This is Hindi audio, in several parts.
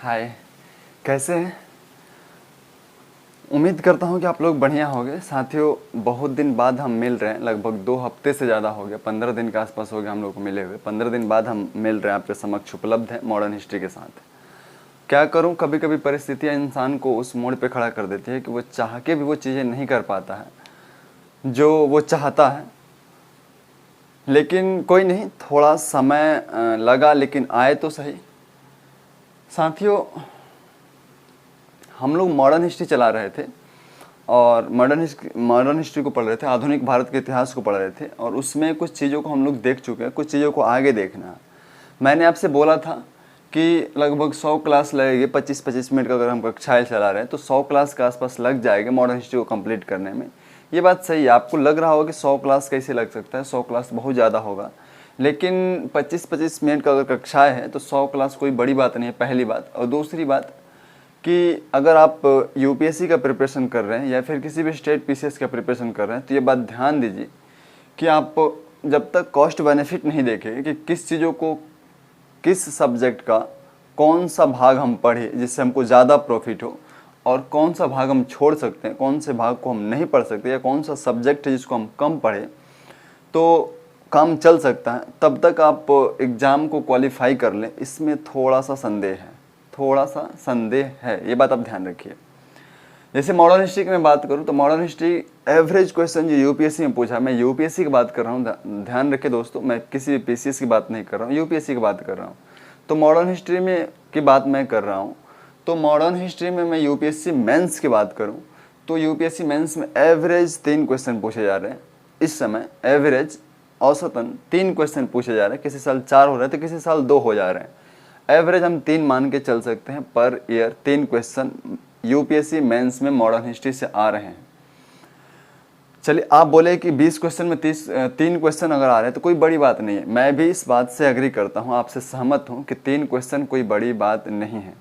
हाय, कैसे हैं? उम्मीद करता हूं कि आप लोग बढ़िया होंगे। साथियों, बहुत दिन बाद हम मिल रहे हैं, लगभग 2 हफ्ते से ज़्यादा हो गया, 15 दिन के आसपास हो गया हम लोग को मिले हुए। 15 दिन बाद हम मिल रहे हैं, आपके समक्ष उपलब्ध हैं मॉडर्न हिस्ट्री के साथ। क्या करूं, कभी कभी परिस्थितियां इंसान को उस मोड़ पे खड़ा कर देती है कि वो चाह के भी वो चीज़ें नहीं कर पाता है जो वो चाहता है। लेकिन कोई नहीं, थोड़ा समय लगा, लेकिन आए तो सही। साथियों, हम लोग मॉडर्न हिस्ट्री चला रहे थे और मॉडर्न हिस्ट्री को पढ़ रहे थे, आधुनिक भारत के इतिहास को पढ़ रहे थे, और उसमें कुछ चीज़ों को हम लोग देख चुके हैं, कुछ चीज़ों को आगे देखना है। मैंने आपसे बोला था कि लगभग 100 क्लास लगेगी, 25-25 मिनट का अगर हम कक्षाएं चला रहे हैं तो 100 क्लास के आसपास लग जाएगा मॉडर्न हिस्ट्री को कंप्लीट करने में। ये बात सही है। आपको लग रहा होगा कि 100 क्लास कैसे लग सकता है, 100 क्लास बहुत ज़्यादा होगा, लेकिन 25-25 मिनट का अगर कक्षाएँ हैं तो 100 क्लास कोई बड़ी बात नहीं है, पहली बात। और दूसरी बात कि अगर आप यूपीएससी का प्रिपरेशन कर रहे हैं या फिर किसी भी स्टेट पीसीएस का प्रिपरेशन कर रहे हैं तो ये बात ध्यान दीजिए कि आप जब तक कॉस्ट बेनिफिट नहीं देखेंगे कि किस चीज़ों को, किस सब्जेक्ट का कौन सा भाग हम पढ़े जिससे हमको ज़्यादा प्रॉफिट हो, और कौन सा भाग हम छोड़ सकते हैं, कौन से भाग को हम नहीं पढ़ सकते, या कौन सा सब्जेक्ट है जिसको हम कम पढ़े तो काम चल सकता है, तब तक आप एग्ज़ाम को क्वालिफाई कर लें, इसमें थोड़ा सा संदेह है, थोड़ा सा संदेह है। ये बात आप ध्यान रखिए। जैसे मॉडर्न हिस्ट्री की मैं बात करूं तो मॉडर्न हिस्ट्री एवरेज क्वेश्चन जो यूपीएससी में पूछा, मैं यूपीएससी की बात कर रहा हूं, ध्यान रखिए दोस्तों, मैं किसी भी पीसीएस की बात नहीं कर रहा हूं, यूपीएससी की बात कर रहा हूं। तो मॉडर्न हिस्ट्री में की बात मैं कर रहा हूँ, तो मॉडर्न हिस्ट्री में मैं यूपीएससी मेंस की बात करूँ तो यूपीएससी मेंस में एवरेज 3 क्वेश्चन पूछे जा रहे हैं इस समय। एवरेज औसतन 3 क्वेश्चन पूछे जा रहे हैं, किसी साल 4 हो रहे हैं तो किसी साल 2 हो जा रहे हैं। एवरेज हम 3 मान के चल सकते हैं पर ईयर, 3 क्वेश्चन यूपीएससी मेंस में मॉडर्न हिस्ट्री से आ रहे हैं। चलिए, आप बोले कि 20 क्वेश्चन में 3 क्वेश्चन अगर आ रहे हैं तो कोई बड़ी बात नहीं है। मैं भी इस बात से एग्री करता हूँ, आपसे सहमत हूँ कि 3 क्वेश्चन कोई बड़ी बात नहीं है,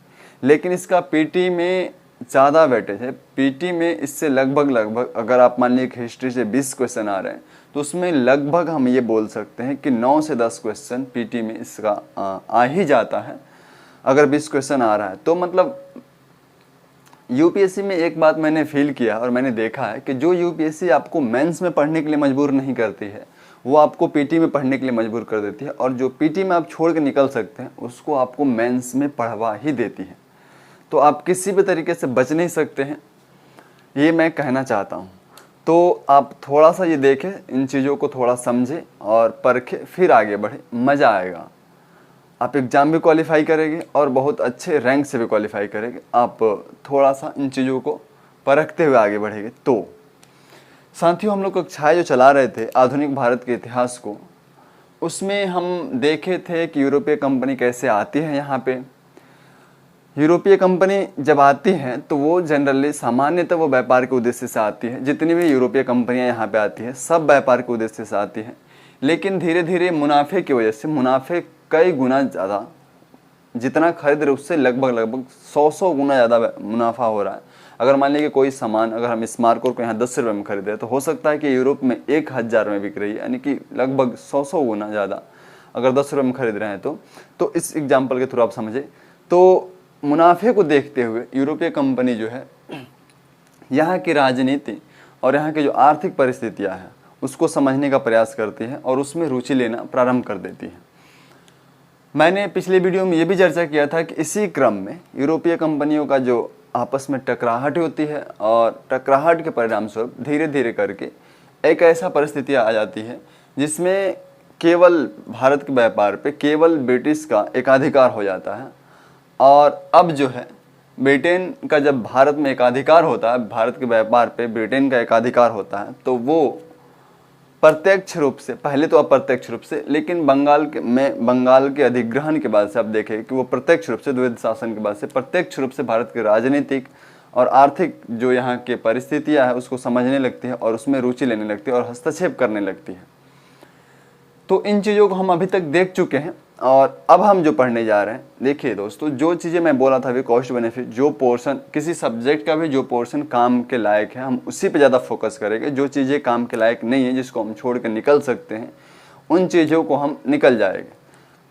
लेकिन इसका पीटी में ज़्यादा वेटेज है। पीटी में इससे लगभग अगर आप मान लीजिए कि हिस्ट्री से 20 क्वेश्चन आ रहे हैं तो उसमें लगभग हम ये बोल सकते हैं कि 9 से 10 क्वेश्चन पीटी में इसका आ ही जाता है अगर 20 क्वेश्चन आ रहा है तो। मतलब यूपीएससी में एक बात मैंने फील किया और मैंने देखा है कि जो यूपीएससी आपको मेंस में पढ़ने के लिए मजबूर नहीं करती है वो आपको पीटी में पढ़ने के लिए मजबूर कर देती है, और जो पीटी में आप छोड़ के निकल सकते हैं उसको आपको मेंस में पढ़वा ही देती है। तो आप किसी भी तरीके से बच नहीं सकते हैं, ये मैं कहना चाहता हूँ। तो आप थोड़ा सा ये देखें, इन चीज़ों को थोड़ा समझें और परखें, फिर आगे बढ़े, मज़ा आएगा। आप एग्ज़ाम भी क्वालिफाई करेंगे और बहुत अच्छे रैंक से भी क्वालिफाई करेंगे। आप थोड़ा सा इन चीज़ों को परखते हुए आगे बढ़ेंगे। तो साथियों, हम लोग कक्षाएं जो चला रहे थे आधुनिक भारत के इतिहास को, उसमें हम देखे थे कि यूरोपीय कंपनी कैसे आती है यहाँ पे। यूरोपीय कंपनी जब आती हैं तो वो जनरली सामान्यतः वो व्यापार के उद्देश्य से आती है। जितनी भी यूरोपीय कंपनियां यहाँ पे आती हैं सब व्यापार के उद्देश्य से आती हैं, लेकिन धीरे धीरे मुनाफे की वजह से, मुनाफे कई गुना ज़्यादा, जितना खरीद रहे उससे लगभग 100 गुना ज़्यादा मुनाफा हो रहा है। अगर मान लीजिए कोई सामान अगर हम स्मारकों को यहाँ 10 रुपये में खरीद रहे हैं तो हो सकता है कि यूरोप में 1000 में बिक रही है, यानी कि लगभग 100 गुना ज़्यादा अगर 10 रुपये में खरीद रहे हैं तो इस एग्जाम्पल के थ्रू आप समझे। तो मुनाफे को देखते हुए यूरोपीय कंपनी जो है यहाँ की राजनीति और यहाँ की जो आर्थिक परिस्थितियाँ हैं उसको समझने का प्रयास करती है और उसमें रुचि लेना प्रारंभ कर देती है। मैंने पिछले वीडियो में ये भी चर्चा किया था कि इसी क्रम में यूरोपीय कंपनियों का जो आपस में टकराहट होती है और टकराहट के परिणाम स्वरूप धीरे धीरे करके एक ऐसा परिस्थिति आ जाती है जिसमें केवल भारत के व्यापार पे केवल ब्रिटिश का एकाधिकार हो जाता है। और अब जो है ब्रिटेन का, जब भारत में एकाधिकार होता है, भारत के व्यापार पे ब्रिटेन का एकाधिकार होता है, तो वो प्रत्यक्ष रूप से, पहले तो अप्रत्यक्ष रूप से, लेकिन बंगाल के अधिग्रहण के बाद से आप देखें कि वो प्रत्यक्ष रूप से, द्वैध शासन के बाद से प्रत्यक्ष रूप से भारत के राजनीतिक और आर्थिक जो यहाँ के परिस्थितियाँ है उसको समझने लगती है और उसमें रुचि लेने लगती है और हस्तक्षेप करने लगती है। तो इन चीज़ों को हम अभी तक देख चुके हैं और अब हम जो पढ़ने जा रहे हैं, देखिए दोस्तों, जो चीज़ें मैं बोला था अभी, कॉस्ट बेनिफिट, जो पोर्शन किसी सब्जेक्ट का भी जो पोर्शन काम के लायक है हम उसी पे ज़्यादा फोकस करेंगे। जो चीज़ें काम के लायक नहीं है, जिसको हम छोड़ कर निकल सकते हैं, उन चीज़ों को हम निकल जाएंगे।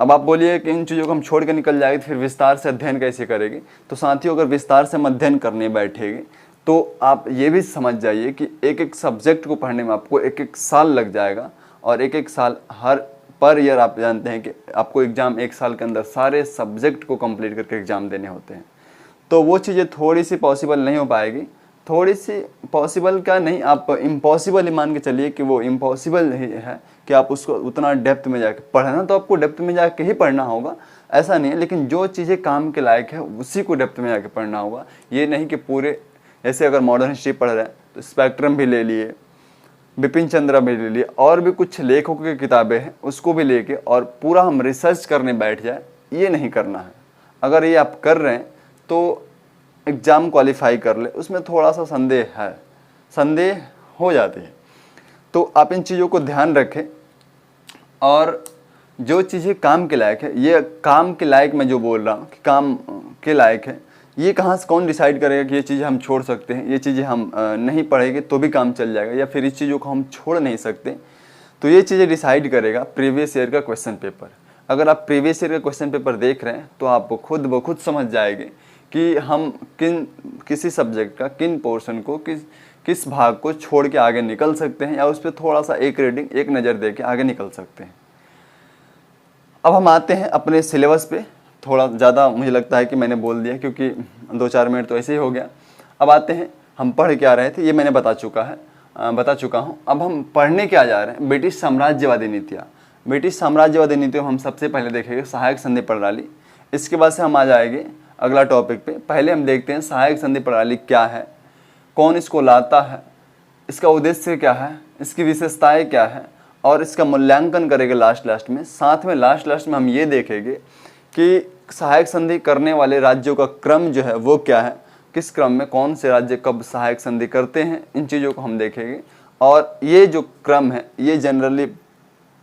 अब आप बोलिए कि इन चीज़ों को हम छोड़ के निकल जाएंगे तो फिर विस्तार से अध्ययन कैसे करेंगे। तो साथियों, अगर विस्तार से हम अध्ययन करने बैठेंगे तो आप ये भी समझ जाइए कि एक एक सब्जेक्ट को पढ़ने में आपको एक एक साल लग जाएगा, और एक एक साल हर पर ईयर आप जानते हैं कि आपको एग्ज़ाम एक साल के अंदर सारे सब्जेक्ट को कंप्लीट करके एग्ज़ाम देने होते हैं। तो वो चीज़ें थोड़ी सी पॉसिबल नहीं हो पाएगी। थोड़ी सी पॉसिबल का नहीं, आप इम्पॉसिबल ही मान के चलिए कि वो इम्पॉसिबल ही है कि आप उसको उतना डेप्थ में जाके पढ़ना, तो आपको डेप्थ में जाके ही पढ़ना होगा, ऐसा नहीं है। लेकिन जो चीज़ें काम के लायक है उसी को डेप्थ में जाके पढ़ना होगा। ये नहीं कि पूरे, जैसे अगर मॉडर्न हिस्ट्री पढ़ रहे हैं तो स्पेक्ट्रम भी ले लिए, बिपिन चंद्र भी ले लिए, और भी कुछ लेखकों की किताबें हैं उसको भी लेके और पूरा हम रिसर्च करने बैठ जाए, ये नहीं करना है। अगर ये आप कर रहे हैं तो एग्ज़ाम क्वालिफाई कर ले, उसमें थोड़ा सा संदेह है, संदेह हो जाती है। तो आप इन चीज़ों को ध्यान रखें, और जो चीज़ें काम के लायक है, ये काम के लायक मैं जो बोल रहा हूँ कि काम के लायक है, ये कहाँ से कौन डिसाइड करेगा कि ये चीज़ें हम छोड़ सकते हैं, ये चीज़ें हम नहीं पढ़ेंगे तो भी काम चल जाएगा, या फिर इस चीज़ों को हम छोड़ नहीं सकते। तो ये चीज़ें डिसाइड करेगा प्रीवियस ईयर का क्वेश्चन पेपर। अगर आप प्रीवियस ईयर का क्वेश्चन पेपर देख रहे हैं तो आप खुद ब खुद समझ जाएंगे कि हम किसी सब्जेक्ट का किन पोर्शन को किस भाग को छोड़ के आगे निकल सकते हैं, या उस पर थोड़ा सा एक रीडिंग, एक नज़र दे के आगे निकल सकते हैं। अब हम आते हैं अपने सिलेबस पे। थोड़ा ज़्यादा मुझे लगता है कि मैंने बोल दिया, क्योंकि 2-4 मिनट तो ऐसे ही हो गया। अब आते हैं, हम पढ़ क्या रहे थे ये मैंने बता चुका हूँ। अब हम पढ़ने क्या जा रहे हैं, ब्रिटिश साम्राज्यवादी नीतियाँ। ब्रिटिश साम्राज्यवादी नीतियों में हम सबसे पहले देखेंगे सहायक संधि प्रणाली। इसके बाद से हम आ जाएंगे अगला टॉपिक पे। पहले हम देखते हैं सहायक संधि प्रणाली क्या है, कौन इसको लाता है, इसका उद्देश्य क्या है, इसकी विशेषताएं क्या है, और इसका मूल्यांकन करेंगे लास्ट में। साथ में लास्ट में हम ये देखेंगे कि सहायक संधि करने वाले राज्यों का क्रम जो है वो क्या है, किस क्रम में कौन से राज्य कब सहायक संधि करते हैं, इन चीज़ों को हम देखेंगे। और ये जो क्रम है ये जनरली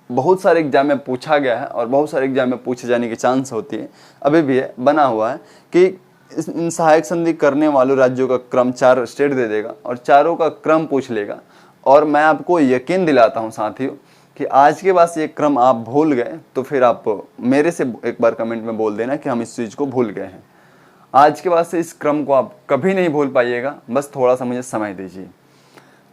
बहुत सारे एग्जाम में पूछा गया है, और बहुत सारे एग्जाम में पूछे जाने की चांस होती है, अभी भी है, बना हुआ है कि इन सहायक संधि करने वाले राज्यों का क्रम 4 स्टेट दे देगा और चारों का क्रम पूछ लेगा। और मैं आपको यकीन दिलाता हूँ साथियों कि आज के बाद से ये क्रम आप भूल गए तो फिर आप मेरे से एक बार कमेंट में बोल देना कि हम इस चीज़ को भूल गए हैं। आज के बाद से इस क्रम को आप कभी नहीं भूल पाइएगा, बस थोड़ा सा मुझे समय दीजिए।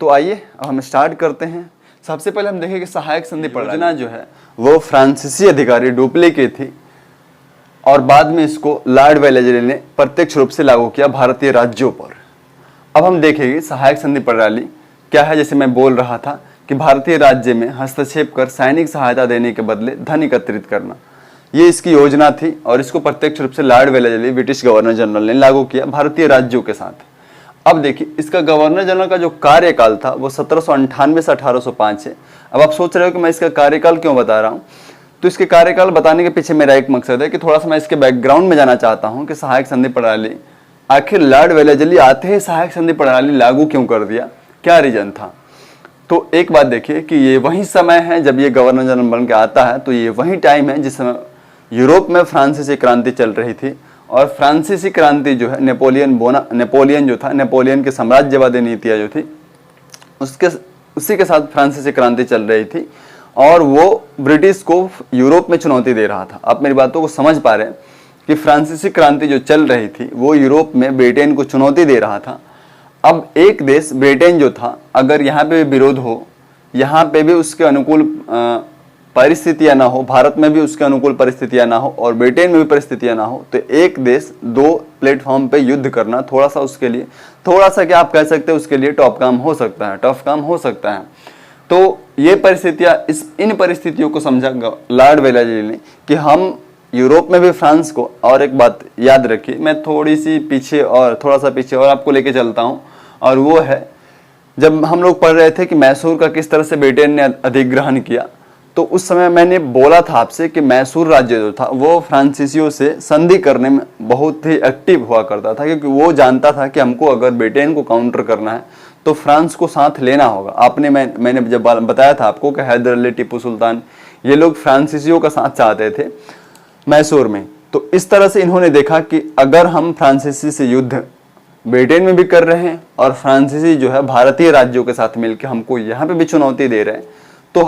तो आइए अब हम स्टार्ट करते हैं। सबसे पहले हम देखें कि सहायक संधि योजना जो है वो फ्रांसीसी अधिकारी डुप्ले की थी, और बाद में इसको लॉर्ड वेलेस्ली ने प्रत्यक्ष रूप से लागू किया भारतीय राज्यों पर। अब हम देखेंगे सहायक संधि प्रणाली क्या है। जैसे मैं बोल रहा था कि भारतीय राज्य में हस्तक्षेप कर सैनिक सहायता देने के बदले धन एकत्रित करना, ये इसकी योजना थी, और इसको प्रत्यक्ष रूप से Lord Wellesley British governor general ने लागू किया भारतीय राज्यों के साथ। अब देखिए, इसका गवर्नर जनरल का जो कार्यकाल था वो 1798 से 1805 है। अब आप सोच रहे हो कि मैं इसका कार्यकाल क्यों बता रहा हूँ, तो इसके कार्यकाल बताने के पीछे मेरा एक मकसद है कि थोड़ा सा मैं इसके बैकग्राउंड में जाना चाहता हूँ कि सहायक संधि प्रणाली आखिर लॉर्ड वेलेस्ली आते ही सहायक संधि प्रणाली लागू क्यों कर दिया, क्या रीजन था। तो एक बात देखिए कि ये वही समय है जब ये गवर्नर जनरल बन के आता है, तो ये वही टाइम है जिस समय यूरोप में फ्रांसीसी क्रांति चल रही थी, और फ्रांसीसी क्रांति जो है नेपोलियन की साम्राज्यवादी नीतियाँ जो थी उसी के साथ फ्रांसीसी क्रांति चल रही थी, और वो ब्रिटिश को यूरोप में चुनौती दे रहा था। आप मेरी बातों को समझ पा रहे हैं कि फ्रांसीसी क्रांति जो चल रही थी वो यूरोप में ब्रिटेन को चुनौती दे रहा था। अब एक देश ब्रिटेन जो था, अगर यहाँ पे विरोध हो, यहाँ पे भी उसके अनुकूल परिस्थितियाँ ना हो, भारत में भी उसके अनुकूल परिस्थितियाँ ना हो और ब्रिटेन में भी परिस्थितियाँ ना हो, तो एक देश 2 प्लेटफॉर्म पे युद्ध करना थोड़ा सा उसके लिए, थोड़ा सा क्या आप कह सकते हैं, उसके लिए टफ काम हो सकता है। तो ये परिस्थितियाँ, इन परिस्थितियों को समझा लॉर्ड वेलेस्ली ने कि हम यूरोप में भी फ्रांस को, और एक बात याद रखिए, मैं थोड़ा सा पीछे और आपको लेके चलता हूँ, और वो है जब हम लोग पढ़ रहे थे कि मैसूर का किस तरह से ब्रिटेन ने अधिग्रहण किया, तो उस समय मैंने बोला था आपसे कि मैसूर राज्य जो था वो फ्रांसीसियों से संधि करने में बहुत ही एक्टिव हुआ करता था, क्योंकि वो जानता था कि हमको अगर ब्रिटेन को काउंटर करना है तो फ्रांस को साथ लेना होगा। मैंने जब बताया था आपको कि हैदर अली, टीपू सुल्तान, ये लोग फ्रांसीसियों का साथ चाहते थे मैसूर में। तो इस तरह से इन्होंने देखा कि अगर हम फ्रांसीसी से युद्ध ब्रिटेन में भी कर रहे हैं और फ्रांसीसी जो है भारतीय राज्यों के साथ मिलकर हमको यहाँ पे भी चुनौती दे रहे हैं, तो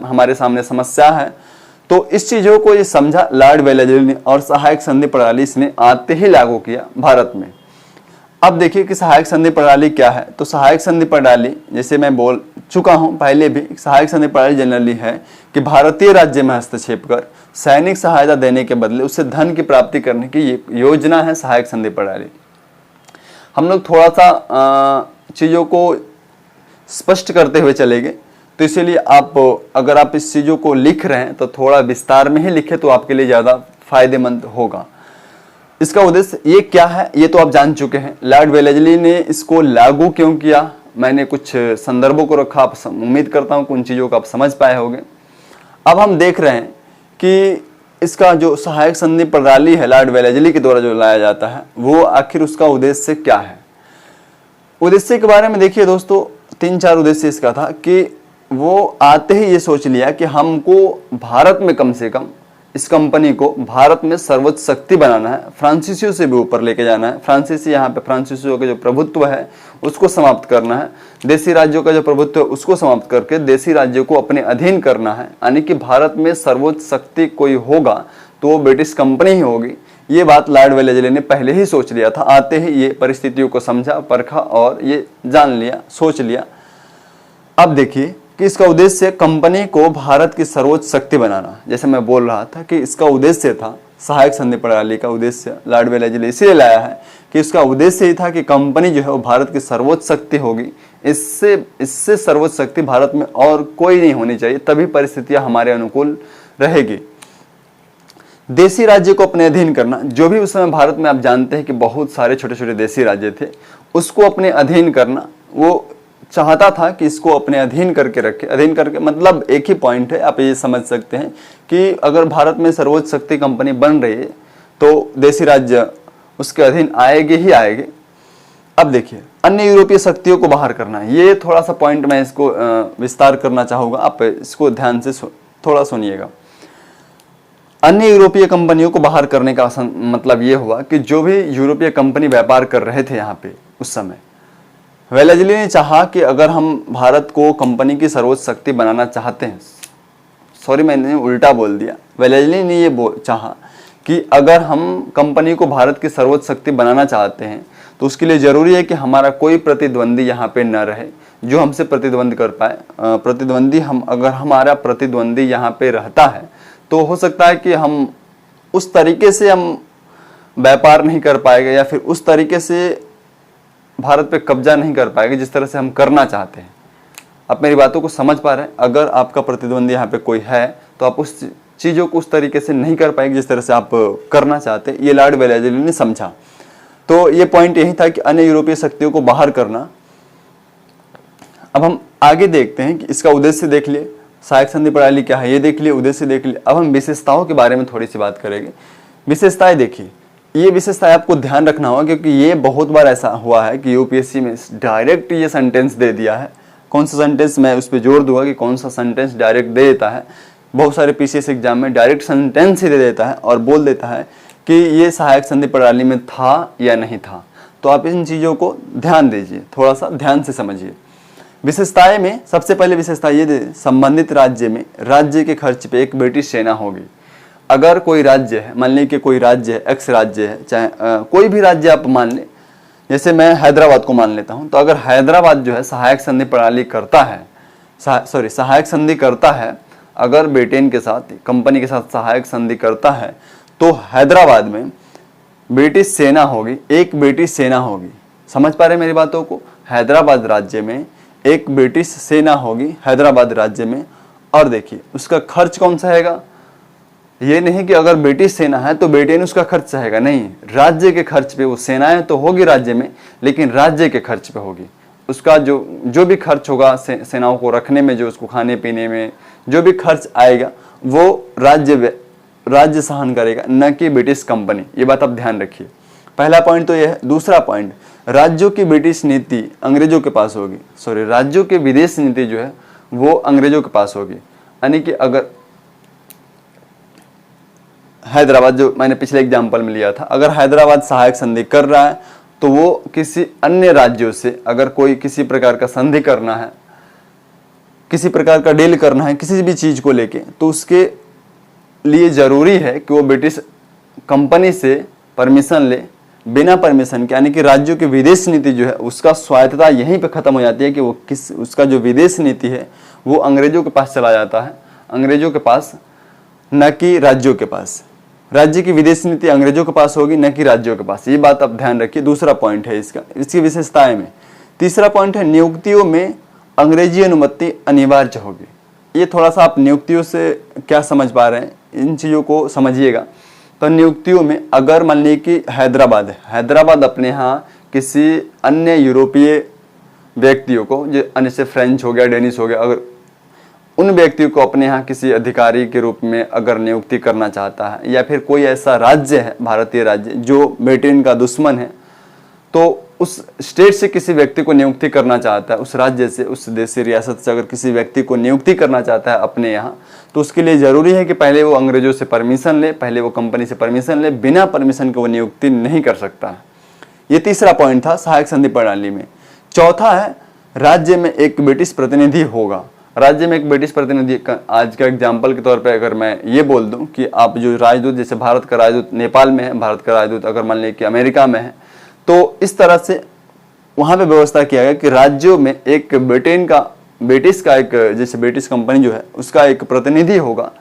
हमारे सामने समस्या है। तो इस चीजों को ये समझा लॉर्ड वेलेस्ली ने और सहायक संधि प्रणाली इसने आते ही लागू किया भारत में। अब देखिए कि सहायक संधि प्रणाली क्या है। तो सहायक संधि प्रणाली, जैसे मैं बोल चुका हूं पहले भी, सहायक संधि प्रणाली जनरली है कि भारतीय राज्य में हस्तक्षेप कर सैनिक सहायता देने के बदले उससे धन की प्राप्ति करने की ये योजना है सहायक संधि प्रणाली। हम लोग थोड़ा सा चीज़ों को स्पष्ट करते हुए चलेंगे, तो इसीलिए अगर आप इस चीज़ों को लिख रहे हैं तो थोड़ा विस्तार में ही लिखें तो आपके लिए ज़्यादा फायदेमंद होगा। इसका उद्देश्य ये क्या है ये तो आप जान चुके हैं। लॉर्ड वेलेस्ली ने इसको लागू क्यों किया, मैंने कुछ संदर्भों को रखा, आप उम्मीद करता हूँ कि उन चीज़ों को आप समझ पाए होंगे। अब हम देख रहे हैं कि इसका जो सहायक संधि प्रणाली है लॉर्ड वेलेस्ली के द्वारा जो लाया जाता है, वो आखिर उसका उद्देश्य क्या है। उद्देश्य के बारे में देखिए दोस्तों, 3-4 उद्देश्य इसका था कि वो आते ही ये सोच लिया कि हमको भारत में कम से कम इस कंपनी को भारत में सर्वोच्च शक्ति बनाना है, फ्रांसीसियों से भी ऊपर लेके जाना है। फ्रांसीसी यहाँ पे फ्रांसीसियों का जो प्रभुत्व है उसको समाप्त करना है, देसी राज्यों का जो प्रभुत्व है उसको समाप्त करके देसी राज्यों को अपने अधीन करना है। यानी कि भारत में सर्वोच्च शक्ति कोई होगा तो वो ब्रिटिश कंपनी ही होगी। ये बात लॉर्ड वेलेस्ली ने पहले ही सोच लिया था, आते ही ये परिस्थितियों को समझा, परखा और ये जान लिया, सोच लिया। अब देखिए कि इसका उद्देश्य कंपनी को भारत की सर्वोच्च शक्ति बनाना। जैसे मैं बोल रहा था कि इसका उद्देश्य था, सहायक संधि प्रणाली का उद्देश्य लॉर्ड वेलेस्ली इसलिए लाया है कि इसका उद्देश्य ही था कि कंपनी जो है वो भारत की सर्वोच्च शक्ति होगी। इससे सर्वोच्च शक्ति भारत में और कोई नहीं होनी चाहिए, तभी परिस्थितियां हमारे अनुकूल रहेगी। देसी राज्य को अपने अधीन करना, जो भी उस समय भारत में आप जानते हैं कि बहुत सारे छोटे छोटे देसी राज्य थे, उसको अपने अधीन करना वो चाहता था कि इसको अपने अधीन करके रखे। अधीन करके मतलब एक ही पॉइंट है, आप ये समझ सकते हैं कि अगर भारत में सर्वोच्च शक्ति कंपनी बन रही है तो देसी राज्य उसके अधीन आएंगे ही आएंगे। अब देखिए अन्य यूरोपीय शक्तियों को बाहर करना, ये थोड़ा सा पॉइंट मैं इसको विस्तार करना चाहूँगा, आप इसको ध्यान से थोड़ा सुनिएगा। अन्य यूरोपीय कंपनियों को बाहर करने का मतलब ये हुआ कि जो भी यूरोपीय कंपनी व्यापार कर रहे थे यहाँ पे उस समय, वेलेस्ली ने चाहा कि अगर हम भारत को कंपनी की सर्वोच्च शक्ति बनाना चाहते हैं, सॉरी मैंने उल्टा बोल दिया, वेलेस्ली ने ये चाहा कि अगर हम कंपनी को भारत की सर्वोच्च शक्ति बनाना चाहते हैं तो उसके लिए ज़रूरी है कि हमारा कोई प्रतिद्वंदी यहाँ पे न रहे जो हमसे प्रतिद्वंद कर पाए। अगर हमारा प्रतिद्वंदी यहाँ पे रहता है तो हो सकता है कि हम उस तरीके से हम व्यापार नहीं कर पाएंगे या फिर उस तरीके से भारत पे कब्जा नहीं कर पाएंगे जिस तरह से हम करना चाहते हैं। आप मेरी बातों को समझ पा रहे हैं? अगर आपका प्रतिद्वंदी यहाँ पे कोई है तो आप उस चीज़ों को उस तरीके से नहीं कर पाएंगे जिस तरह से आप करना चाहते हैं। ये लॉर्ड वेलेस्ली ने समझा। तो ये पॉइंट यही था कि अन्य यूरोपीय शक्तियों को बाहर करना। अब हम आगे देखते हैं कि इसका उद्देश्य देख लिए, सहायक संधि प्रणाली क्या है ये देख लिए, उद्देश्य देख लिए। अब हम विशेषताओं के बारे में थोड़ी सी बात करेंगे। विशेषताएं देखिए, ये विशेषताएं आपको ध्यान रखना होगा क्योंकि ये बहुत बार ऐसा हुआ है कि यूपीएससी में डायरेक्ट ये सेंटेंस दे दिया है। कौन सा सेंटेंस, मैं उस पर जोर दूंगा कि कौन सा सेंटेंस डायरेक्ट दे देता है। बहुत सारे पीसीएस एग्जाम में डायरेक्ट सेंटेंस ही दे देता है और बोल देता है कि ये सहायक संधि प्रणाली में था या नहीं था। तो आप इन चीज़ों को ध्यान दीजिए, थोड़ा सा ध्यान से समझिए। विशेषताएं में सबसे पहले विशेषता ये दे, संबंधित राज्य में राज्य के खर्च पे एक ब्रिटिश सेना होगी। अगर कोई राज्य है, मान लीजिए कि कोई राज्य है, एक्स राज्य है, चाहे कोई भी राज्य आप मान लें, जैसे मैं हैदराबाद को मान लेता हूं, तो अगर हैदराबाद जो है सहायक संधि प्रणाली करता है, सहायक संधि करता है, अगर ब्रिटेन के साथ कंपनी के साथ सहायक संधि करता है तो हैदराबाद में ब्रिटिश सेना होगी, एक ब्रिटिश सेना होगी। समझ पा रहे मेरी बातों को? हैदराबाद राज्य में एक ब्रिटिश सेना होगी हैदराबाद राज्य में। और देखिए उसका खर्च कौन सा हैगा, ये नहीं कि अगर ब्रिटिश सेना है तो ब्रिटेन उसका खर्च सहेगा, नहीं, राज्य के खर्च पे। वो सेनाएं तो होगी राज्य में लेकिन राज्य के खर्च पे होगी। उसका जो भी खर्च होगा सेनाओं को रखने में, जो उसको खाने पीने में जो भी खर्च आएगा वो राज्य सहन करेगा, न कि ब्रिटिश कंपनी। ये बात आप ध्यान रखिए। पहला पॉइंट तो यह है। दूसरा पॉइंट, राज्यों की ब्रिटिश नीति अंग्रेजों के पास होगी, राज्यों की विदेश नीति जो है वो अंग्रेजों के पास होगी। यानी कि अगर हैदराबाद, जो मैंने पिछले एग्जाम्पल में लिया था, अगर हैदराबाद सहायक संधि कर रहा है तो वो किसी अन्य राज्यों से अगर कोई किसी प्रकार का संधि करना है, किसी प्रकार का डील करना है किसी भी चीज को लेके, तो उसके लिए ज़रूरी है कि वो ब्रिटिश कंपनी से परमिशन ले, बिना परमिशन के, यानी कि राज्यों की विदेश नीति जो है उसका स्वायत्तता यहीं पे ख़त्म हो जाती है कि वो उसका जो विदेश नीति है वो अंग्रेज़ों के पास चला जाता है, अंग्रेज़ों के पास, न कि राज्यों के पास। राज्य की विदेश नीति अंग्रेज़ों के पास होगी, न कि राज्यों के पास। ये बात आप ध्यान रखिए। दूसरा पॉइंट है इसकी विशेषताएं में। तीसरा पॉइंट है नियुक्तियों में अंग्रेजी अनुमति अनिवार्य होगी। ये थोड़ा सा आप नियुक्तियों से क्या समझ पा रहे हैं, इन चीज़ों को समझिएगा। तो नियुक्तियों में अगर मान लीजिए कि हैदराबाद है, हैदराबाद अपने यहाँ किसी अन्य यूरोपीय व्यक्तियों को, जैसे फ्रेंच हो गया, डेनिश हो गया, अगर उन व्यक्तियों को अपने यहाँ किसी अधिकारी के रूप में अगर नियुक्ति करना चाहता है, या फिर कोई ऐसा राज्य है, भारतीय राज्य, जो ब्रिटेन का दुश्मन है, तो उस स्टेट से किसी व्यक्ति को नियुक्ति करना चाहता है, उस राज्य से, उस देशी रियासत से अगर किसी व्यक्ति को नियुक्ति करना चाहता है अपने यहाँ, तो उसके लिए ज़रूरी है कि पहले वो अंग्रेज़ों से परमिशन ले, पहले वो कंपनी से परमिशन ले। बिना परमिशन के वो नियुक्ति नहीं कर सकता है। ये तीसरा पॉइंट था सहायक संधि प्रणाली में। चौथा है राज्य में एक ब्रिटिश प्रतिनिधि होगा। राज्य में एक ब्रिटिश प्रतिनिधि, आज का एग्जाम्पल के तौर पर अगर मैं ये बोल दूँ कि आप जो राजदूत, जैसे भारत का राजदूत नेपाल में है, भारत का राजदूत अगर मान लीजिए कि अमेरिका में है, तो इस तरह से वहाँ पे व्यवस्था किया गया कि राज्यों में एक ब्रिटिश का एक, जैसे ब्रिटिश कंपनी जो है उसका एक प्रतिनिधि होगा।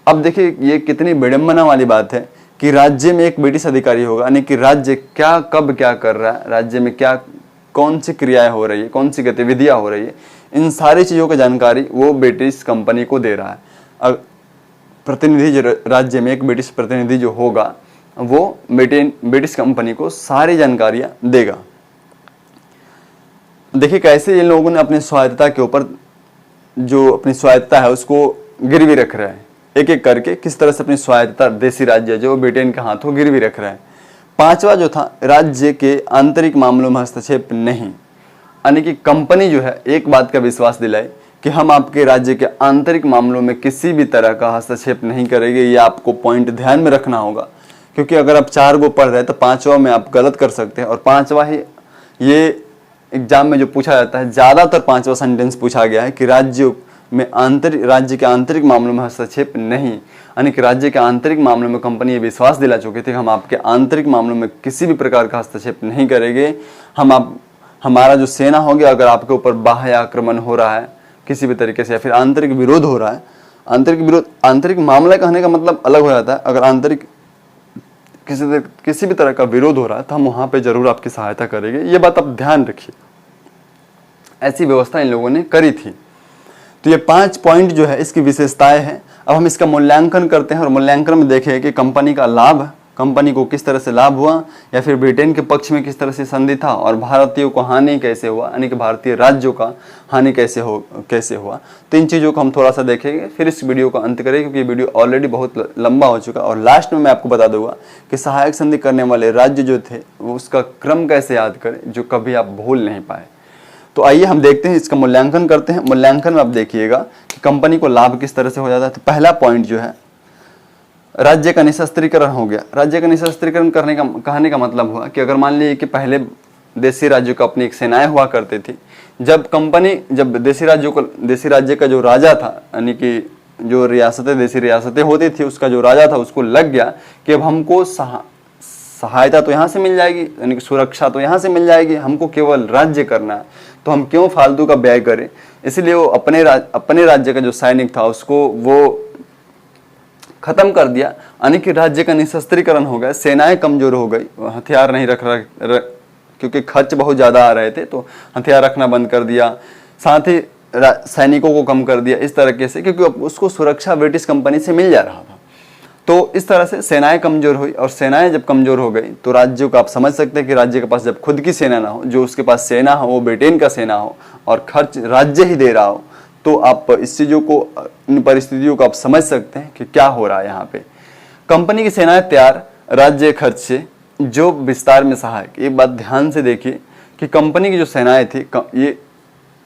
अब देखिए ये कितनी विडंबना वाली बात है कि राज्य में एक ब्रिटिश अधिकारी होगा, यानी कि राज्य क्या कब क्या कर रहा है, राज्य में क्या कौन सी क्रियाएं हो रही है, कौन सी गतिविधियां हो रही है, इन सारी चीज़ों की जानकारी वो ब्रिटिश कंपनी को दे रहा है। अब प्रतिनिधि जो राज्य में एक ब्रिटिश प्रतिनिधि जो होगा वो ब्रिटिश कंपनी को सारी जानकारियां देगा। देखिए कैसे इन लोगों ने अपनी स्वायत्तता के ऊपर, जो अपनी स्वायत्तता है उसको गिरवी रख रहे हैं, एक एक करके किस तरह से अपनी स्वायत्तता देशी राज्य जो ब्रिटेन के हाथों गिरवी रख रहे हैं। पांचवा जो था, राज्य के आंतरिक मामलों में हस्तक्षेप नहीं, यानी कि कंपनी जो है एक बात का विश्वास दिलाए कि हम आपके राज्य के आंतरिक मामलों में किसी भी तरह का हस्तक्षेप नहीं करेंगे। ये आपको पॉइंट ध्यान में रखना होगा, क्योंकि अगर आप 4 गो पढ़ रहे हैं तो 5वां में आप गलत कर सकते हैं। और 5वां ही ये एग्जाम में जो पूछा जाता है, ज़्यादातर 5वां सेंटेंस पूछा गया है कि राज्य के आंतरिक मामलों में हस्तक्षेप नहीं, यानी कि राज्य के आंतरिक मामलों में कंपनी ये विश्वास दिला चुकी थी कि हम आपके आंतरिक मामलों में किसी भी प्रकार का हस्तक्षेप नहीं करेंगे। हमारा जो सेना होगी, अगर आपके ऊपर बाह्य आक्रमण हो रहा है किसी भी तरीके से, या फिर आंतरिक विरोध हो रहा है, आंतरिक मामला कहने का मतलब अलग हो जाता है। अगर आंतरिक किसी भी तरह का विरोध हो रहा है तो हम वहां पे जरूर आपकी सहायता करेंगे। ये बात आप ध्यान रखिए, ऐसी व्यवस्था इन लोगों ने करी थी। तो ये 5 पॉइंट जो है इसकी विशेषताएं हैं। अब हम इसका मूल्यांकन करते हैं और मूल्यांकन में देखें कि कंपनी का लाभ, कंपनी को किस तरह से लाभ हुआ, या फिर ब्रिटेन के पक्ष में किस तरह से संधि था, और भारतीयों को हानि कैसे हुआ, यानी कि भारतीय राज्यों का हानि कैसे हुआ। तो इन चीज़ों को हम थोड़ा सा देखेंगे, फिर इस वीडियो को अंत करेंगे, क्योंकि वीडियो ऑलरेडी बहुत लंबा हो चुका है। और लास्ट में मैं आपको बता दूंगा कि सहायक संधि करने वाले राज्य जो थे वो उसका क्रम कैसे याद करें जो कभी आप भूल नहीं पाए। तो आइए हम देखते हैं, इसका मूल्यांकन करते हैं। मूल्यांकन में आप देखिएगा कि कंपनी को लाभ किस तरह से हो जाता है। तो पहला पॉइंट जो है, राज्य का निशस्त्रीकरण हो गया। राज्य का निशस्त्रीकरण कहने का मतलब हुआ कि अगर मान लीजिए कि पहले देशी राज्यों का अपनी एक सेनाएं हुआ करती थी, जब देशी राज्य का जो राजा था, यानी कि जो देशी रियासतें होती थी, उसका जो राजा था उसको लग गया कि अब हमको सहायता तो यहाँ से मिल जाएगी, यानी कि सुरक्षा तो यहाँ से मिल जाएगी, हमको केवल राज्य करना है, तो हम क्यों फालतू का व्यय करें। इसलिए वो अपने राज्य का जो सैनिक था उसको वो खत्म कर दिया, यानी कि राज्य का निशस्त्रीकरण हो गया, सेनाएं कमजोर हो गई, हथियार नहीं क्योंकि खर्च बहुत ज़्यादा आ रहे थे, तो हथियार रखना बंद कर दिया, साथ ही सैनिकों को कम कर दिया इस तरीके से, क्योंकि उसको सुरक्षा ब्रिटिश कंपनी से मिल जा रहा था। तो इस तरह से सेनाएं कमजोर हुई, और सेनाएं जब कमजोर हो गई तो राज्यों को आप समझ सकते हैं कि राज्य के पास जब खुद की सेना ना हो, जो उसके पास सेना हो वो ब्रिटेन का सेना हो और खर्च राज्य ही दे रहा हो, तो आप इस चीज़ों को, इन परिस्थितियों को आप समझ सकते हैं कि क्या हो रहा है यहाँ पे। कंपनी की सेनाएं तैयार, राज्य खर्च से जो विस्तार में सहायक। ये बात ध्यान से देखिए कि कंपनी की जो सेनाएं थी, ये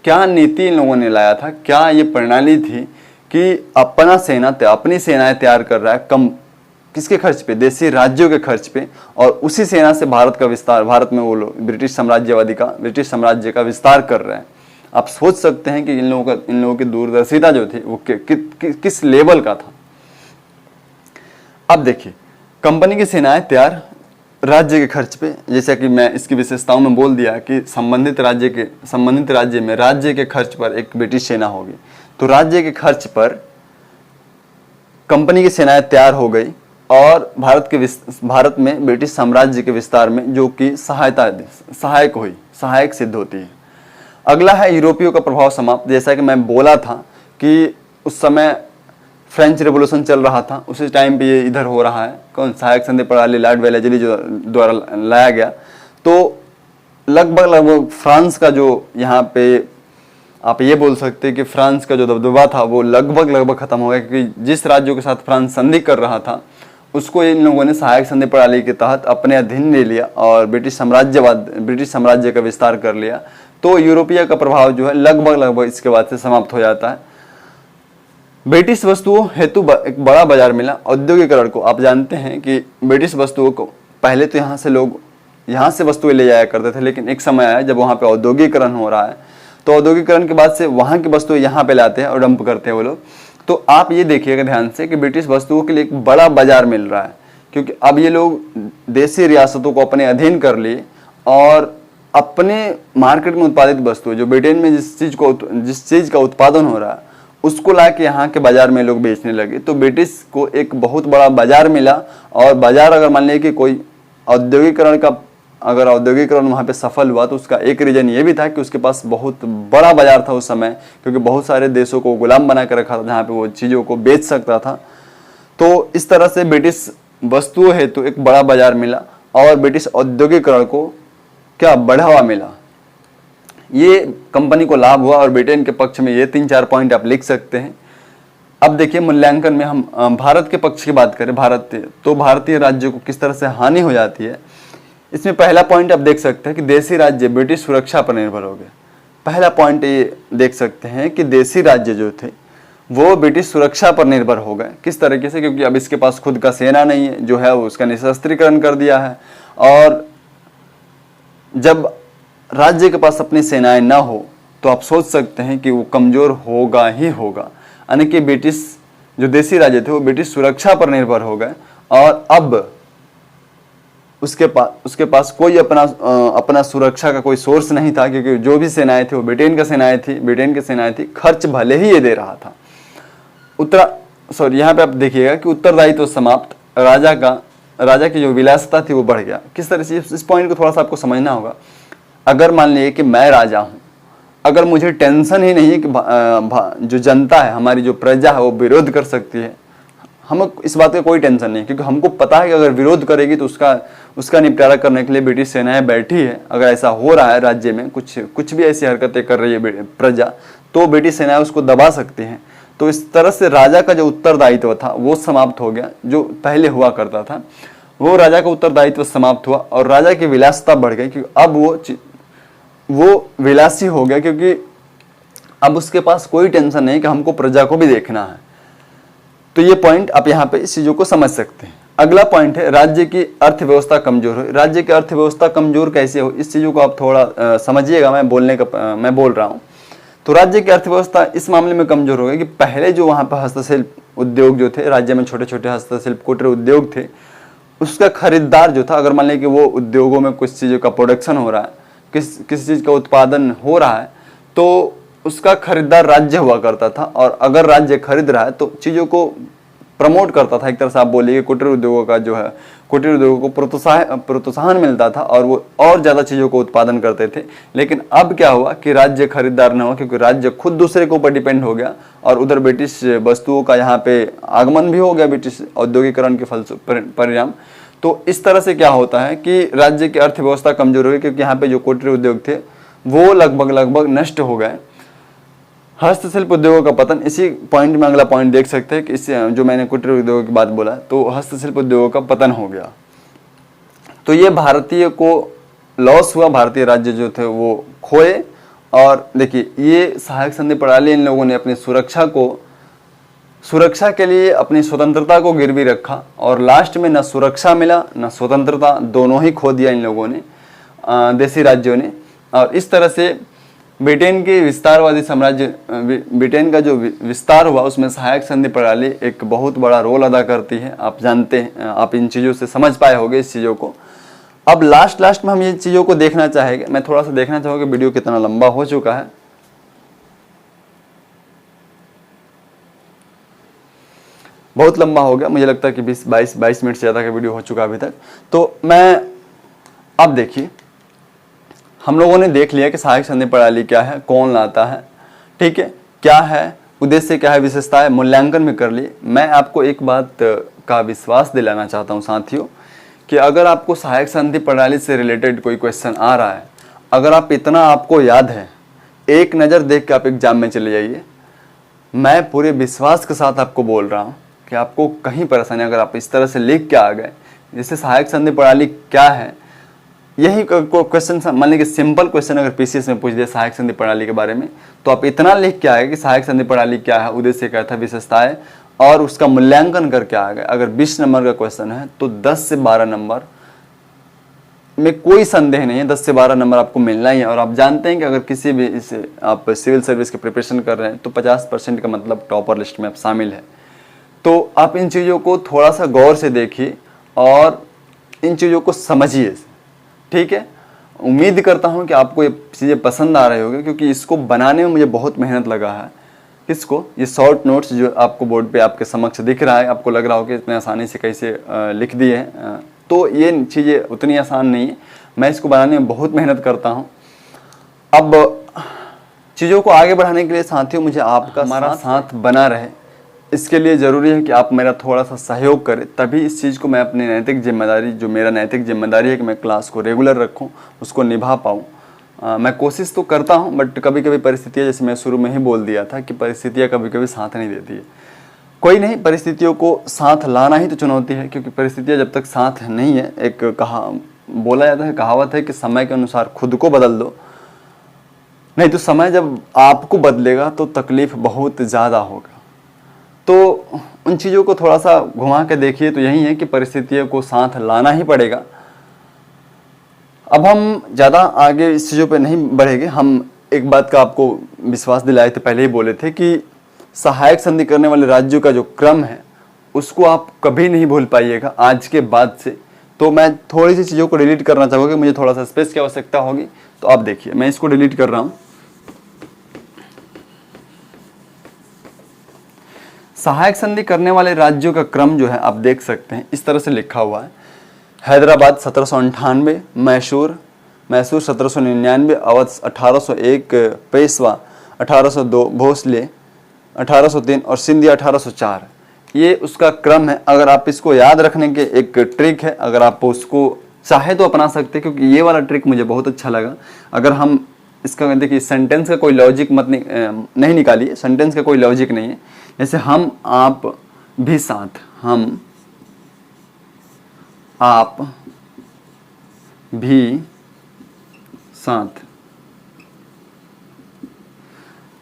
क्या नीति इन लोगों ने लाया था, क्या ये प्रणाली थी कि अपनी सेनाएं तैयार कर रहा है किसके खर्च पे, देशी राज्यों के खर्च पे, और उसी सेना से भारत में वो लोग ब्रिटिश साम्राज्य का विस्तार कर रहे हैं। आप सोच सकते हैं कि इन लोगों की दूरदर्शिता जो थी वो किस लेवल का था। अब देखिए, कंपनी की सेनाएं तैयार राज्य के खर्च पे, जैसा कि मैं इसकी विशेषताओं में बोल दिया कि संबंधित राज्य में राज्य के खर्च पर एक ब्रिटिश सेना होगी। तो राज्य के खर्च पर कंपनी की सेनाएं तैयार हो गई और भारत में ब्रिटिश साम्राज्य के विस्तार में जो कि सहायक सिद्ध होती है। अगला है यूरोपियों का प्रभाव समाप्त। जैसा कि मैं बोला था कि उस समय फ्रेंच रेवोल्यूशन चल रहा था, उसी टाइम पे ये इधर हो रहा है। कौन? सहायक संधि प्रणाली लॉर्ड वेलेस्ली जो द्वारा लाया गया। तो लगभग फ्रांस का जो यहाँ पे आप ये बोल सकते हैं कि फ्रांस का जो दबदबा था वो लगभग खत्म हो गया, क्योंकि जिस राज्यों के साथ फ्रांस संधि कर रहा था उसको इन लोगों ने सहायक संधि प्रणाली के तहत अपने अधीन ले लिया और ब्रिटिश साम्राज्य का विस्तार कर लिया। तो यूरोपीय का प्रभाव जो है लगभग इसके बाद से समाप्त हो जाता है। ब्रिटिश वस्तुओं हेतु एक बड़ा बाजार मिला। औद्योगिकरण को आप जानते हैं कि ब्रिटिश वस्तुओं को पहले तो यहाँ से वस्तुएं ले जाया करते थे, लेकिन एक समय आया जब वहाँ पे औद्योगिकरण हो रहा है, तो औद्योगिकरण के बाद से वहाँ की वस्तुएं यहाँ पे लाते हैं और डंप करते हैं वो लोग। तो आप ये देखिएगा ध्यान से कि ब्रिटिश वस्तुओं के लिए एक बड़ा बाजार मिल रहा है, क्योंकि अब ये लोग देशी रियासतों को अपने अधीन कर लिए और अपने मार्केट में उत्पादित वस्तुएं जो ब्रिटेन में जिस चीज का उत्पादन हो रहा है उसको ला के यहाँ के बाजार में लोग बेचने लगे। तो ब्रिटिश को एक बहुत बड़ा बाजार मिला। और बाजार अगर मान लिया कि कोई औद्योगिकरण वहाँ पे सफल हुआ तो उसका एक रीजन ये भी था कि उसके पास बहुत बड़ा बाजार था उस समय, क्योंकि बहुत सारे देशों को गुलाम बना कर रखा था जहाँ पे वो चीज़ों को बेच सकता था। तो इस तरह से ब्रिटिश वस्तुओं हेतु एक बड़ा बाजार मिला और ब्रिटिश औद्योगिकरण को क्या बढ़ावा मिला, ये कंपनी को लाभ हुआ। और ब्रिटेन के पक्ष में ये 3-4 पॉइंट आप लिख सकते हैं। अब देखिए, मूल्यांकन में हम भारत के पक्ष की बात करें, भारतीय राज्यों को किस तरह से हानि हो जाती है। इसमें पहला पॉइंट आप देख सकते हैं कि देशी राज्य ब्रिटिश सुरक्षा पर निर्भर हो गए। पहला पॉइंट ये देख सकते हैं कि देशी राज्य जो थे वो ब्रिटिश सुरक्षा पर निर्भर हो गए। किस तरीके से? क्योंकि अब इसके पास खुद का सेना नहीं है, जो है उसका निशस्त्रीकरण कर दिया है। और जब राज्य के पास अपनी सेनाएं ना हो तो आप सोच सकते हैं कि वो कमजोर होगा ही होगा। यानी कि ब्रिटिश जो देशी राज्य थे वो ब्रिटिश सुरक्षा पर निर्भर हो गए और अब उसके पास कोई अपना सुरक्षा का कोई सोर्स नहीं था, क्योंकि जो भी सेनाएं थी वो ब्रिटेन की सेनाएं थी। खर्च भले ही ये दे रहा था। यहाँ पे आप देखिएगा कि उत्तरदायित्व समाप्त, राजा की जो विलासिता थी वो बढ़ गया। किस तरह से? इस पॉइंट को थोड़ा सा आपको समझना होगा। अगर मान लीजिए कि मैं राजा हूं, अगर मुझे टेंशन ही नहीं है कि जो जनता है, हमारी जो प्रजा है वो विरोध कर सकती है, हम इस बात का कोई टेंशन नहीं, क्योंकि हमको पता है कि अगर विरोध करेगी तो उसका निपटारा करने के लिए ब्रिटिश सेनाएं बैठी है। अगर ऐसा हो रहा है राज्य में कुछ भी ऐसी हरकतें कर रही है प्रजा, तो ब्रिटिश सेनाएं उसको दबा सकती हैं। तो इस तरह से राजा का जो उत्तरदायित्व था वो समाप्त हो गया। जो पहले हुआ करता था वो राजा का उत्तरदायित्व समाप्त हुआ और राजा की विलासिता बढ़ गई, क्योंकि अब वो विलासी हो गया, क्योंकि अब उसके पास कोई टेंशन नहीं कि हमको प्रजा को भी देखना है। तो ये पॉइंट आप यहाँ पे इस चीजों को समझ सकते हैं। अगला पॉइंट है राज्य की अर्थव्यवस्था कमजोर हो। राज्य की अर्थव्यवस्था कमजोर कैसे हो, इस चीजों को आप थोड़ा समझिएगा। मैं बोल रहा हूँ। तो राज्य की अर्थव्यवस्था इस मामले में कमजोर हो गई कि पहले जो वहाँ पर हस्तशिल्प उद्योग जो थे राज्य में, छोटे छोटे हस्तशिल्प कुटीर उद्योग थे, उसका खरीदार जो था, अगर मान लें कि वो उद्योगों में कुछ चीज़ों का प्रोडक्शन हो रहा है, किसी चीज़ का उत्पादन हो रहा है, तो उसका खरीदार राज्य हुआ करता था। और अगर राज्य खरीद रहा है तो चीज़ों को प्रमोट करता था। एक तरह से आप बोलिए कुटीर उद्योगों का जो है, कुटीर उद्योगों को प्रोत्साहन मिलता था और वो और ज़्यादा चीज़ों को उत्पादन करते थे। लेकिन अब क्या हुआ कि राज्य खरीदार न हुआ, क्योंकि राज्य खुद दूसरे के ऊपर डिपेंड हो गया और उधर ब्रिटिश वस्तुओं का यहाँ पे आगमन भी हो गया, ब्रिटिश औद्योगिकरण के परिणाम। तो इस तरह से क्या होता है कि राज्य की अर्थव्यवस्था कमजोर हो गई, क्योंकि यहाँ पे जो कुटीर उद्योग थे वो लगभग नष्ट हो गए। हस्तशिल्प उद्योगों का पतन, इसी पॉइंट में अगला पॉइंट देख सकते हैं कि इससे जो मैंने कुटीर उद्योगों की बात बोला, तो हस्तशिल्प उद्योगों का पतन हो गया। तो ये भारतीय को लॉस हुआ, भारतीय राज्य जो थे वो खोए। और देखिए, ये सहायक संधि प्रणाली इन लोगों ने अपनी सुरक्षा के लिए अपनी स्वतंत्रता को गिरवी रखा और लास्ट में न सुरक्षा मिला न स्वतंत्रता, दोनों ही खो दिया इन लोगों ने, देशी राज्यों ने। और इस तरह से ब्रिटेन के विस्तारवादी साम्राज्य, ब्रिटेन का जो विस्तार हुआ उसमें सहायक संधि प्रणाली एक बहुत बड़ा रोल अदा करती है। आप जानते हैं, आप इन चीज़ों से समझ पाए होंगे इस चीज़ों को। अब लास्ट में हम ये चीज़ों को देखना चाहेंगे। मैं थोड़ा सा देखना चाहूँगा वीडियो कितना लंबा हो चुका है। बहुत लंबा हो गया, मुझे लगता है कि 22 मिनट से ज़्यादा का वीडियो हो चुका अभी तक। तो मैं अब देखिए, हम लोगों ने देख लिया कि सहायक संधि प्रणाली क्या है, कौन लाता है, ठीक है, क्या है उद्देश्य, क्या है विशेषता है, मूल्यांकन भी कर लिए। मैं आपको एक बात का विश्वास दिलाना चाहता हूं साथियों कि अगर आपको सहायक संधि प्रणाली से रिलेटेड कोई क्वेश्चन आ रहा है, अगर आप इतना आपको याद है, एक नज़र देख के आप एग्जाम में चले जाइए। मैं पूरे विश्वास के साथ आपको बोल रहा हूँ कि आपको कहीं परेशानी, अगर आप इस तरह से लिख के आ गए जैसे सहायक संधि प्रणाली क्या है, यही क्वेश्चन मान लीजिए सिंपल क्वेश्चन अगर पीसीएस में पूछ दिया सहायक संधि प्रणाली के बारे में, तो आप इतना लिख के आए कि सहायक संधि प्रणाली क्या है, उद्देश्य क्या था, विशेषताएं, और उसका मूल्यांकन करके आ गए। अगर 20 नंबर का क्वेश्चन है तो 10 से 12 नंबर में कोई संदेह नहीं है, 10 से 12 नंबर आपको मिलना ही है। और आप जानते हैं कि अगर किसी भी इसे आप सिविल सर्विस की प्रिपरेशन कर रहे हैं तो 50% का मतलब टॉपर लिस्ट में आप शामिल है। तो आप इन चीज़ों को थोड़ा सा गौर से देखिए और इन चीज़ों को समझिए, ठीक है। उम्मीद करता हूं कि आपको ये चीज़ें पसंद आ रही होगी, क्योंकि इसको बनाने में मुझे बहुत मेहनत लगा है। इसको, ये शॉर्ट नोट्स जो आपको बोर्ड पे आपके समक्ष दिख रहा है, आपको लग रहा हो कि इतने आसानी से कैसे लिख दिए हैं, तो ये चीज़ें उतनी आसान नहीं है। मैं इसको बनाने में बहुत मेहनत करता हूँ। अब चीज़ों को आगे बढ़ाने के लिए साथियों मुझे आपका हमारा साथ बना रहे, इसके लिए ज़रूरी है कि आप मेरा थोड़ा सा सहयोग करें, तभी इस चीज़ को मैं अपनी नैतिक जिम्मेदारी, जो मेरा नैतिक जिम्मेदारी है कि मैं क्लास को रेगुलर रखूं, उसको निभा पाऊँ। मैं कोशिश तो करता हूं, बट कभी कभी परिस्थितियाँ, जैसे मैं शुरू में ही बोल दिया था कि परिस्थितियाँ कभी कभी साथ नहीं देती है। कोई नहीं, परिस्थितियों को साथ लाना ही तो चुनौती है, क्योंकि परिस्थितियाँ जब तक साथ नहीं है, एक बोला जाता है, कहावत है कि समय के अनुसार खुद को बदल दो, नहीं तो समय जब आपको बदलेगा तो तकलीफ बहुत ज़्यादा होगा। तो उन चीज़ों को थोड़ा सा घुमा के देखिए, तो यही है कि परिस्थितियों को साथ लाना ही पड़ेगा। अब हम ज़्यादा आगे इस चीज़ों पे नहीं बढ़ेंगे। हम एक बात का आपको विश्वास दिलाए थे, पहले ही बोले थे कि सहायक संधि करने वाले राज्यों का जो क्रम है उसको आप कभी नहीं भूल पाइएगा आज के बाद से। तो मैं थोड़ी सी चीज़ों को डिलीट करना चाहूँगा, मुझे थोड़ा सा स्पेस की आवश्यकता होगी, तो आप देखिए मैं इसको डिलीट कर रहा हूँ। सहायक संधि करने वाले राज्यों का क्रम जो है आप देख सकते हैं, इस तरह से लिखा हुआ है। हैदराबाद 1798, मैसूर 1799, अवध 1801, पेशवा 1802, भोसले 1803 और सिंधिया 1804। ये उसका क्रम है। अगर आप इसको याद रखने के एक ट्रिक है, अगर आप उसको चाहे तो अपना सकते हैं, क्योंकि ये वाला ट्रिक मुझे बहुत अच्छा लगा। अगर हम इसका देखिए, सेंटेंस का कोई लॉजिक मत नहीं निकालिए, सेंटेंस का कोई लॉजिक नहीं है। जैसे हम आप भी साथ, हम आप भी साथ,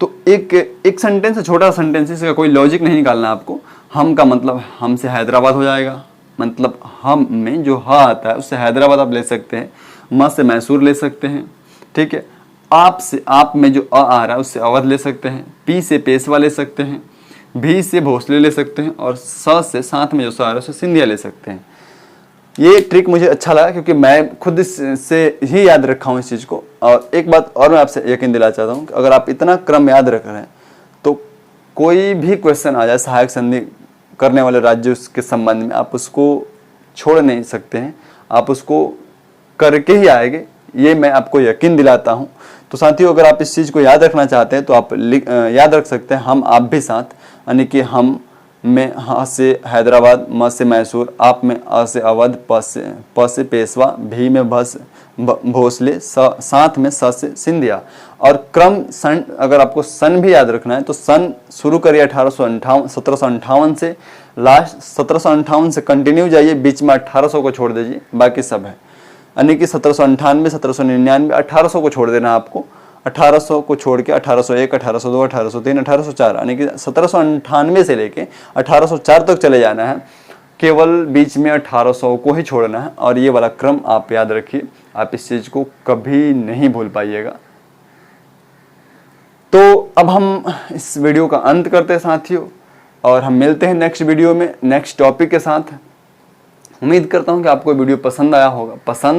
तो एक सेंटेंस है, छोटा सेंटेंस, इसका कोई लॉजिक नहीं निकालना आपको। हम का मतलब हम से हैदराबाद हो जाएगा, मतलब हम में जो हा आता है उससे हैदराबाद आप ले सकते हैं, म से मैसूर ले सकते हैं, ठीक है। आप से, आप में जो आ रहा है उससे अवध ले सकते हैं, पी से पेशवा ले सकते हैं, भी से भोसले ले सकते हैं, और स से साथ में जो सा आ रहा है उससे सिंधिया ले सकते हैं। ये ट्रिक मुझे अच्छा लगा, क्योंकि मैं खुद से ही याद रखा हूँ इस चीज़ को। और एक बात और मैं आपसे यकीन दिला चाहता हूँ कि अगर आप इतना क्रम याद रख रहे हैं तो कोई भी क्वेश्चन आ जाए सहायक संधि करने वाले राज्यों के संबंध में, आप उसको छोड़ नहीं सकते हैं, आप उसको करके ही आएंगे, ये मैं आपको यकीन दिलाता हूँ। तो साथियों, अगर आप इस चीज़ को याद रखना चाहते हैं तो आप याद रख सकते हैं, हम आप भी साथ, यानी कि हम में हा से हैदराबाद, म से मैसूर, आप में अ से अवध, प से पेशवा, भी में भोसले, साथ में स से सिंधिया। और क्रम सन, अगर आपको सन भी याद रखना है तो सन शुरू करिए 1758 से, लास्ट 1758 से कंटिन्यू जाइए, बीच में 1800 को छोड़ दीजिए, बाकी सब है। यानी कि 1798, 1799, 1800 को छोड़ देना आपको, 1800 को छोड़ के 1801, 1802, 1803, 1804, यानी कि 1798 से लेके 1804 तक चले जाना है। केवल बीच में 1800 को ही छोड़ना है, और ये वाला क्रम आप याद रखिए, आप इस चीज़ को कभी नहीं भूल पाइएगा। तो अब हम इस वीडियो का अंत करते हैं साथियों, और हम मिलते हैं नेक्स्ट वीडियो में नेक्स्ट टॉपिक के साथ। उम्मीद करता हूं कि आपको वीडियो पसंद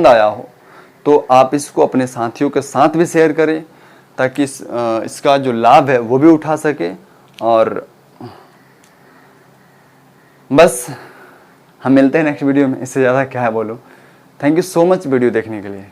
आया हो तो आप इसको अपने साथियों के साथ भी शेयर करें, ताकि इसका जो लाभ है वो भी उठा सके। और बस हम मिलते हैं नेक्स्ट वीडियो में, इससे ज़्यादा क्या है बोलो। Thank you so much video देखने के लिए।